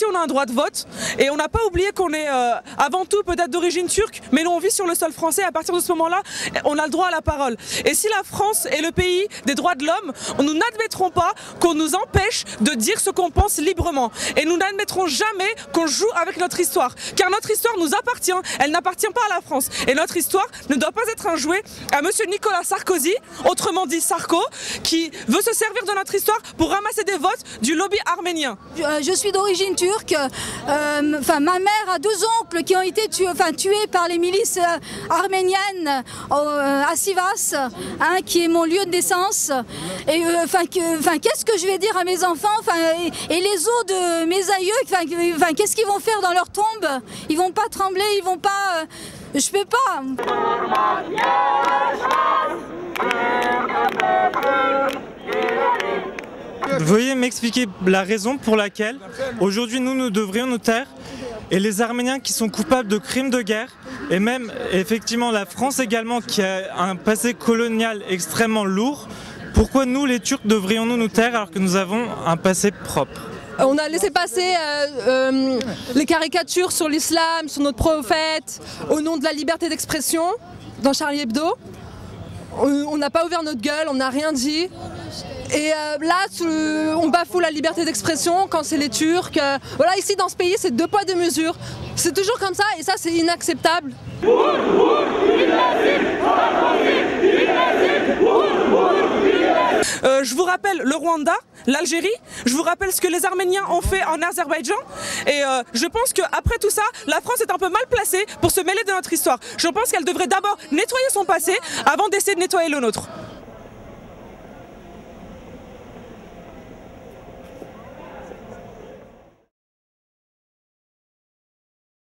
aussi on a un droit de vote et on n'a pas oublié qu'on est avant tout peut-être d'origine turque, mais nous on vit sur le sol français. À partir de ce moment-là, on a le droit à la parole. Et si la France est le pays des droits de l'homme, nous n'admettrons pas qu'on nous empêche de dire ce qu'on pense librement. Et nous n'admettrons jamais qu'on joue avec notre histoire. Car notre histoire nous appartient, elle n'appartient pas à la France. Et notre histoire ne doit pas être un jouet à monsieur Nicolas Sarkozy, autrement dit Sarko, qui veut se servir de notre histoire pour ramasser des votes du lobby arménien. Je suis d'origine turque. Ma mère a 2 oncles qui ont été tués par les milices arméniennes à Sivas, qui est mon lieu de naissance. Et qu'est-ce que je vais dire à mes enfants, et les os de mes aïeux, qu'est-ce qu'ils vont faire dans leur tombe? Ils vont pas trembler, ils vont pas... je peux pas. Veuillez m'expliquer la raison pour laquelle aujourd'hui nous devrions nous taire et les Arméniens qui sont coupables de crimes de guerre et même effectivement la France également qui a un passé colonial extrêmement lourd, pourquoi nous les Turcs devrions-nous nous taire alors que nous avons un passé propre? On a laissé passer les caricatures sur l'islam, sur notre prophète, au nom de la liberté d'expression dans Charlie Hebdo. On n'a pas ouvert notre gueule, on n'a rien dit. Et là, on bafoue la liberté d'expression quand c'est les Turcs. Voilà, ici dans ce pays, c'est 2 poids 2 mesures. C'est toujours comme ça et ça, c'est inacceptable. Je vous rappelle le Rwanda, l'Algérie, je vous rappelle ce que les Arméniens ont fait en Azerbaïdjan et je pense qu'après tout ça, la France est un peu mal placée pour se mêler de notre histoire. Je pense qu'elle devrait d'abord nettoyer son passé avant d'essayer de nettoyer le nôtre.